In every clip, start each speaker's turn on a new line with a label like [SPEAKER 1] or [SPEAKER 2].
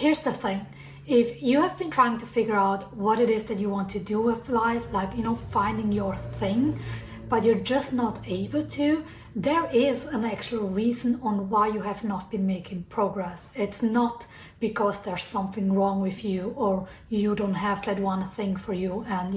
[SPEAKER 1] Here's the thing. If you have been trying to figure out what it is that you want to do with life, like, finding your thing, but you're just not able to, there is an actual reason on why you have not been making progress. It's not because there's something wrong with you or you don't have that one thing for you and,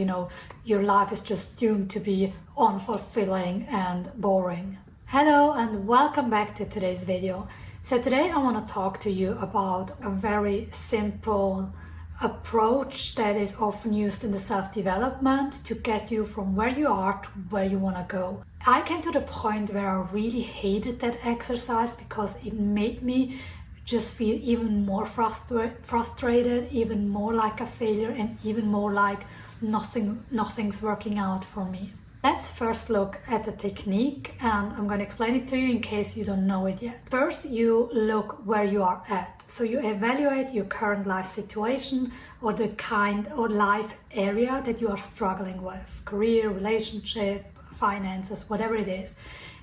[SPEAKER 1] your life is just doomed to be unfulfilling and boring. Hello and welcome back to today's video. So today I want to talk to you about a very simple approach that is often used in the self-development to get you from where you are to where you want to go. I came to the point where I really hated that exercise because it made me just feel even more frustrated, even more like a failure, and even more like nothing's working out for me. Let's first look at the technique, and I'm going to explain it to you in case you don't know it yet. First, you look where you are at. So you evaluate your current life situation or the kind or life area that you are struggling with, career, relationship, finances, whatever it is.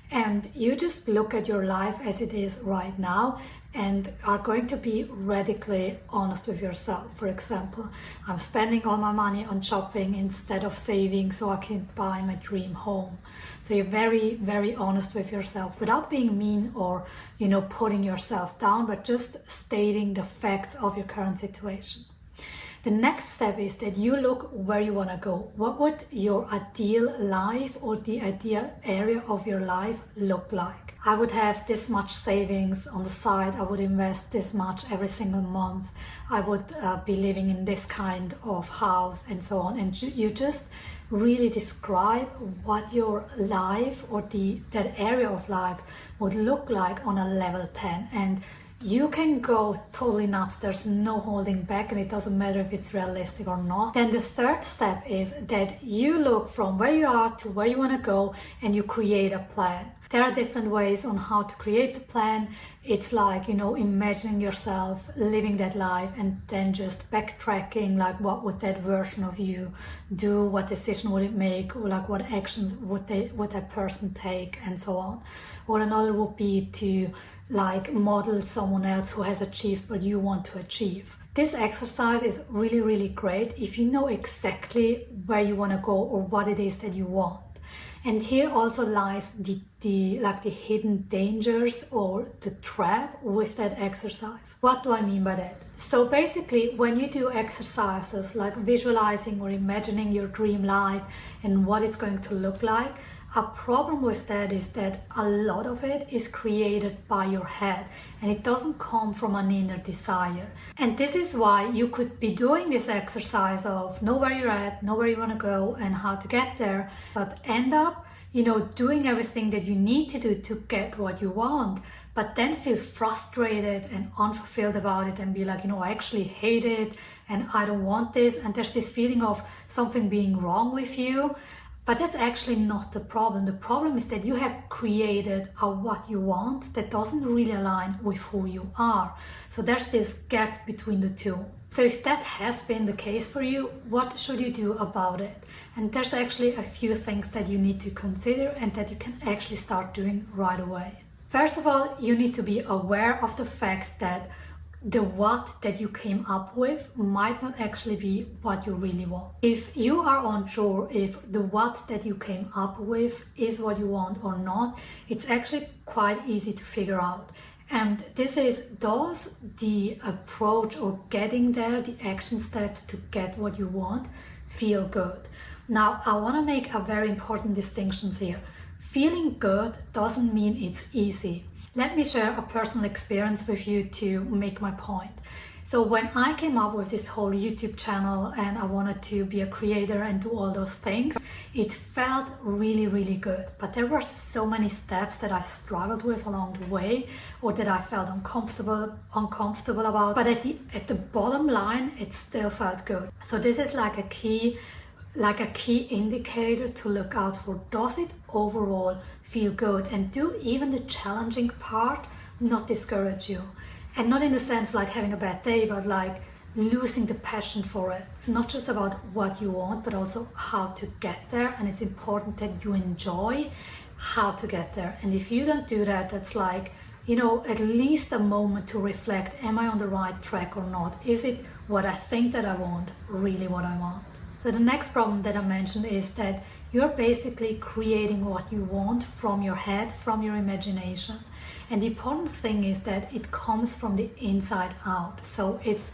[SPEAKER 1] And you just look at your life as it is right now and are going to be radically honest with yourself. For example, I'm spending all my money on shopping instead of saving so I can buy my dream home. So you're very, very honest with yourself without being mean or, putting yourself down, but just stating the facts of your current situation. The next step is that you look where you want to go. What would your ideal life or the ideal area of your life look like? I would have this much savings on the side. I would invest this much every single month. I would be living in this kind of house and so on. And you just really describe what your life or that area of life would look like on a level 10. And you can go totally nuts. There's no holding back, and it doesn't matter if it's realistic or not. Then the third step is that you look from where you are to where you want to go and you create a plan. There are different ways on how to create the plan. It's like, imagining yourself living that life and then just backtracking, like what would that version of you do, what decision would it make, or like what actions would that person take, and so on. Or another would be to model someone else who has achieved what you want to achieve. This exercise is really, really great if you know exactly where you want to go or what it is that you want. And here also lies the hidden dangers or the trap with that exercise. What do I mean by that? So basically, when you do exercises like visualizing or imagining your dream life and what it's going to look like, a problem with that is that a lot of it is created by your head and it doesn't come from an inner desire. And this is why you could be doing this exercise of know where you're at, know where you want to go and how to get there, but end up, doing everything that you need to do to get what you want, but then feel frustrated and unfulfilled about it and be like, I actually hate it and I don't want this. And there's this feeling of something being wrong with you. But that's actually not the problem. The problem is that you have created a what you want that doesn't really align with who you are. So there's this gap between the two. So if that has been the case for you, what should you do about it? And there's actually a few things that you need to consider and that you can actually start doing right away. First of all, you need to be aware of the fact that the what that you came up with might not actually be what you really want. If you are unsure if the what that you came up with is what you want or not, it's actually quite easy to figure out. And this is, does the approach or getting there, the action steps to get what you want, feel good? Now, I want to make a very important distinction here. Feeling good doesn't mean it's easy. Let me share a personal experience with you to make my point. So when I came up with this whole YouTube channel and I wanted to be a creator and do all those things, it felt really, really good. But there were so many steps that I struggled with along the way or that I felt uncomfortable about. But at the bottom line, it still felt good. So this is like a key indicator to look out for. Does it overall feel good? And do even the challenging part not discourage you? And not in the sense like having a bad day, but like losing the passion for it. It's not just about what you want, but also how to get there. And it's important that you enjoy how to get there. And if you don't do that, that's like at least a moment to reflect, am I on the right track or not? Is it what I think that I want really what I want? So the next problem that I mentioned is that you're basically creating what you want from your head, from your imagination. And the important thing is that it comes from the inside out. So it's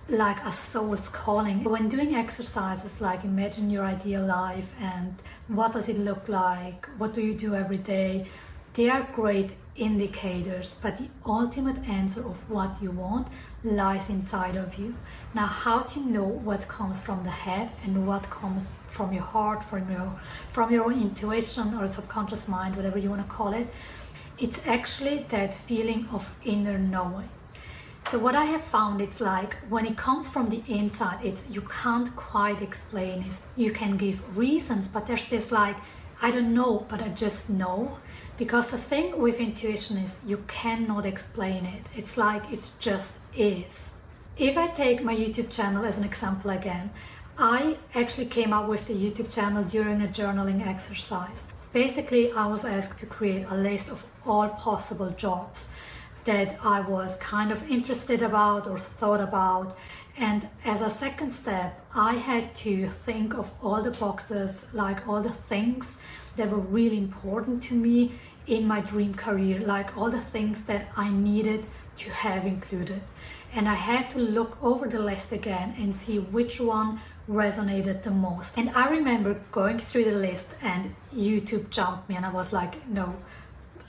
[SPEAKER 1] like a soul's calling. When doing exercises like imagine your ideal life and what does it look like, what do you do every day, they are great indicators, but the ultimate answer of what you want lies inside of you. Now, how to know what comes from the head and what comes from your heart, from your intuition or subconscious mind, whatever you want to call it? It's actually that feeling of inner knowing. So what I have found, it's like when it comes from the inside, it's you can't quite explain it. You can give reasons, but there's this like, I don't know, but I just know. Because the thing with intuition is you cannot explain it. It's like it just is. If I take my YouTube channel as an example again, I actually came up with the YouTube channel during a journaling exercise. Basically, I was asked to create a list of all possible jobs that I was kind of interested about or thought about. And as a second step, I had to think of all the boxes, like all the things that were really important to me in my dream career, like all the things that I needed to have included. And I had to look over the list again and see which one resonated the most. And I remember going through the list and YouTube jumped me and I was like, no.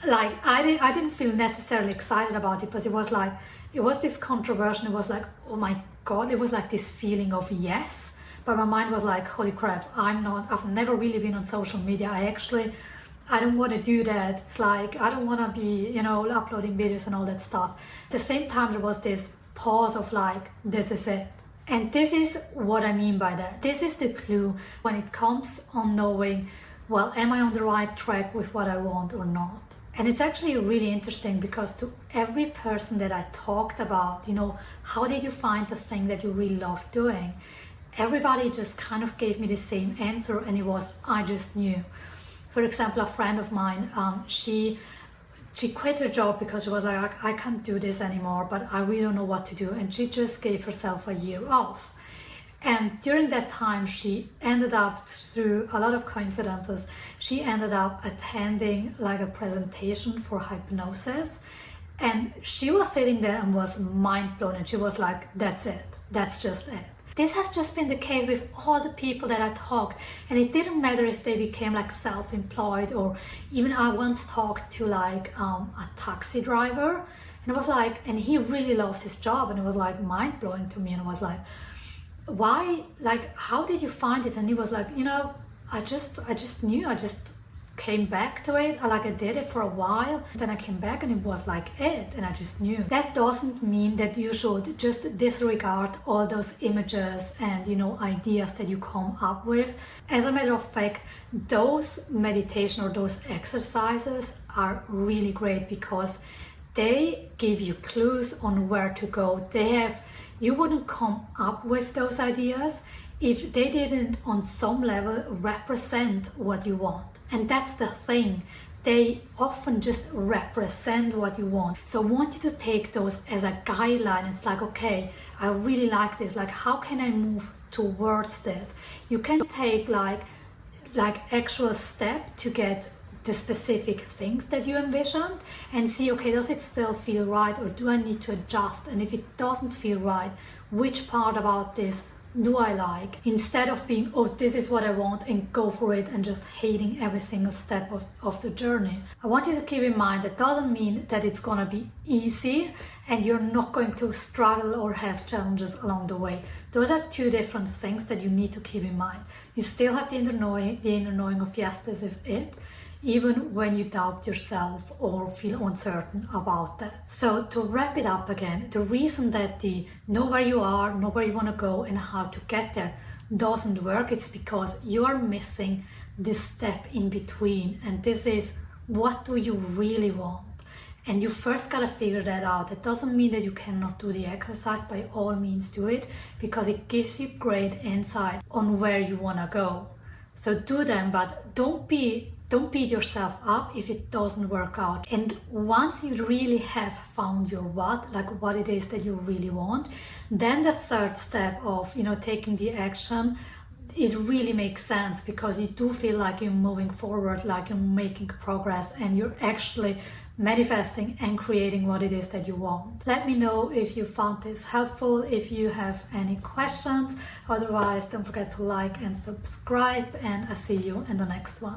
[SPEAKER 1] Like I didn't feel necessarily excited about it, but it was this controversial. It was like, oh my God, it was like this feeling of yes, but my mind was like, holy crap, I've never really been on social media. I don't want to do that. It's like, I don't want to be, uploading videos and all that stuff. At the same time, there was this pause of like, this is it. And this is what I mean by that. This is the clue when it comes on knowing, well, am I on the right track with what I want or not? And it's actually really interesting because to every person that I talked about, how did you find the thing that you really love doing? Everybody just kind of gave me the same answer, and it was, I just knew. For example, a friend of mine, she quit her job because she was like, I can't do this anymore, but I really don't know what to do. And she just gave herself a year off. And during that time, she ended up, through a lot of coincidences, she ended up attending like a presentation for hypnosis. And she was sitting there and was mind blown. And she was like, that's it. That's just it. This has just been the case with all the people that I talked. And it didn't matter if they became like self-employed, or even I once talked to like a taxi driver. And it was like, and he really loved his job. And it was like mind blowing to me. And I was like, why, like, how did you find it? And he was like, I just knew. I just came back to it. I did it for a while, then I came back and it was like it, and I just knew. That doesn't mean that you should just disregard all those images and ideas that you come up with. As a matter of fact, those meditation or those exercises are really great because they give you clues on where to go. You wouldn't come up with those ideas if they didn't on some level represent what you want. And that's the thing. They often just represent what you want. So I want you to take those as a guideline. It's like, okay, I really like this. Like, how can I move towards this? You can take like actual step to get the specific things that you envisioned and see, okay, does it still feel right, or do I need to adjust? And if it doesn't feel right, which part about this do I like? Instead of being, oh, this is what I want, and go for it and just hating every single step of the journey. I want you to keep in mind that doesn't mean that it's gonna be easy and you're not going to struggle or have challenges along the way. Those are two different things that you need to keep in mind. You still have the inner knowing of, yes, this is it, even when you doubt yourself or feel uncertain about that. So to wrap it up again, the reason that the know where you are, know where you want to go, and how to get there doesn't work, it's because you are missing this step in between. And this is, what do you really want? And you first got to figure that out. It doesn't mean that you cannot do the exercise. By all means do it, because it gives you great insight on where you want to go. So do them, but don't be don't beat yourself up if it doesn't work out. And once you really have found your what, like what it is that you really want, then the third step of, taking the action, it really makes sense, because you do feel like you're moving forward, like you're making progress, and you're actually manifesting and creating what it is that you want. Let me know if you found this helpful, if you have any questions. Otherwise, don't forget to like and subscribe, and I'll see you in the next one.